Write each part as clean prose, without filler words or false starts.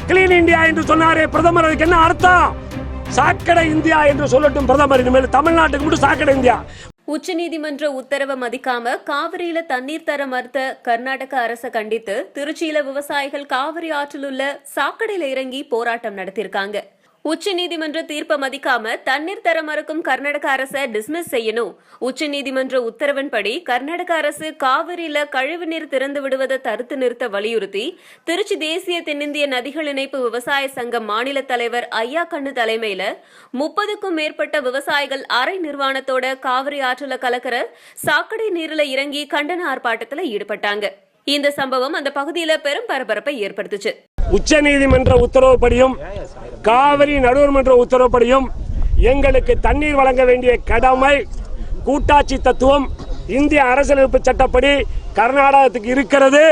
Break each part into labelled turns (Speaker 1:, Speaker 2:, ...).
Speaker 1: Clean India என்று சொன்னாரே பிரதமர், அதுக்கு என்ன அர்த்தம்? சாக்கடை இந்தியா என்று சொல்லட்டும் பிரதமர். இனிமேல் தமிழ்நாட்டுக்கு மட்டும் சாக்கடை இந்தியா.
Speaker 2: உச்சநீதிமன்ற உத்தரவை மதிக்காம காவிரியில தண்ணீர் தர மறுத்த கர்நாடக அரசை கண்டித்து திருச்சியில விவசாயிகள் காவிரி ஆற்றில் உள்ள சாக்கடையில இறங்கி போராட்டம் நடத்தியிருக்காங்க. உச்சநீதிமன்ற தீர்ப்பை மதிக்காம தண்ணீர் தர மறுக்கும் கர்நாடக அரசை டிஸ்மிஸ் செய்யணும். உச்சநீதிமன்ற உத்தரவின்படி கர்நாடக அரசு காவிரியில கழிவு நீர் திறந்து விடுவதை தடுத்து நிறுத்த வலியுறுத்தி திருச்சி தேசிய தென்னிந்திய நதிகள் இணைப்பு விவசாய சங்க மாநில தலைவர் ஐயா கண்ணு தலைமையில 30க்கும் மேற்பட்ட விவசாயிகள் அரை நிர்வாணத்தோட காவிரி ஆற்றில கலக்கிற சாக்கடை நீரில இறங்கி கண்டன ஆர்ப்பாட்டத்தில் ஈடுபட்டாங்க. இந்த சம்பவம் அந்த பகுதியில பெரும் பரபரப்பை ஏற்படுத்துச்சு.
Speaker 1: உச்சநீதிமன்ற உத்தரவுப்படியும் காவிரி நடுவர்மன்ற உத்தரவுப்படியும் எங்களுக்கு தண்ணீர் வழங்க வேண்டிய கடமை, கூட்டாட்சி தத்துவம் இந்திய அரசியலமைப்பு சட்டப்படி கர்நாடகத்துக்கு இருக்கிறது.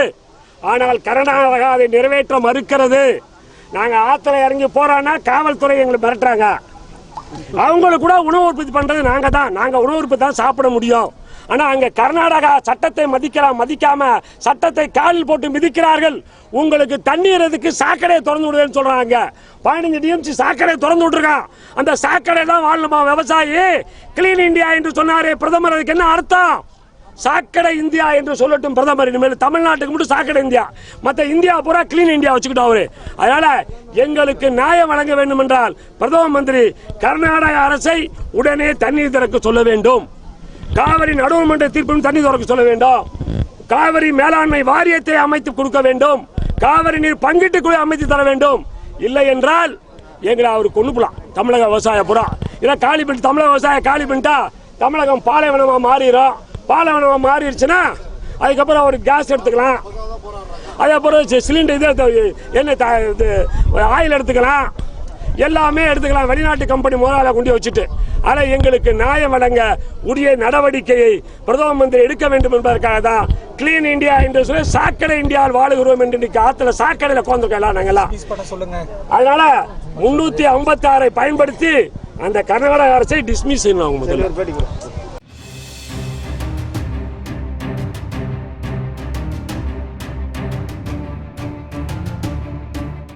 Speaker 1: ஆனால் கர்நாடகா அதை நிறைவேற்ற மறுக்கிறது. நாங்க ஆத்துல இறங்கி போறோம்னா காவல்துறை எங்களை மிரட்டுறாங்க. அவங்களுக்கு கூட உணவு உற்பத்தி பண்றது நாங்க தான். நாங்க உணவு உற்பத்தி தான் சாப்பிட முடியும். ஆனா அங்க கர்நாடகா சட்டத்தை மதிக்காம சட்டத்தை காலில் போட்டு மிதிக்கிறார்கள். உங்களுக்கு தண்ணீர் எதுக்கு? சாக்கடையை திறந்து விடுவேன்னு சொல்றாங்க. 15 டிஎம்சி சாக்கடை திறந்து விட்டுருக்கான். அந்த சாக்கடை தான் வாழணுமா விவசாயி? கிளீன் இந்தியா என்று சொன்னாரே பிரதமர், அதுக்கு என்ன அர்த்தம்? சாக்கடை இந்தியா என்று சொல்லட்டும் பிரதமர். இனிமேல் தமிழ்நாட்டுக்கு மட்டும் சாக்கடை இந்தியா, மற்ற இந்தியா பூரா கிளீன் இந்தியா வச்சுக்கிட்டு அவரு. அதனால எங்களுக்கு நியாயம் வழங்க வேண்டும் என்றால் பிரதம மந்திரி கர்நாடக அரசை உடனே தண்ணீர் திறக்க சொல்ல வேண்டும். காவிரி நடுவர்மன்ற தீர்ப்பிலும் தண்ணீர் திறக்க சொல்ல வேண்டும். காவிரி மேலாண்மை வாரியத்தை அமைத்து கொடுக்க வேண்டும். காவிரி நீர் பங்கீட்டு குழு அமைத்து தர வேண்டும். இல்லை என்றால் எங்களை அவர் கொண்டு போலாம். தமிழக விவசாய புறா இதை காலி பண்ணிட்டு, தமிழக விவசாய காலி பண்ணிட்டா தமிழகம் பாலைவனமா மாறிடும். பாலைவனமா மாறிடுச்சுன்னா அதுக்கப்புறம் அவர் கேஸ் எடுத்துக்கலாம், அதுக்கப்புறம் சிலிண்டர் ஆயில் எடுத்துக்கலாம், எல்லாமே எடுத்துக்கலாம். வெளிநாட்டு கம்பெனி முதலாளி கொண்டு வச்சுட்டு ஆனால் எங்களுக்கு நியாயம் வழங்க உரிய நடவடிக்கையை பிரதம மந்திரி எடுக்க வேண்டும் என்பதற்காக தான் கிளீன் இந்தியா என்று சொல்லி சாக்கடை இந்தியாவில் வாழுகிறோம் என்று இன்னைக்கு ஆத்துல சாக்கடையில் உட்காந்துருக்கலாம் நாங்கெல்லாம். அதனால 356 பயன்படுத்தி அந்த கர்நாடக அரசை டிஸ்மிஸ் செய்யணும். முதல்ல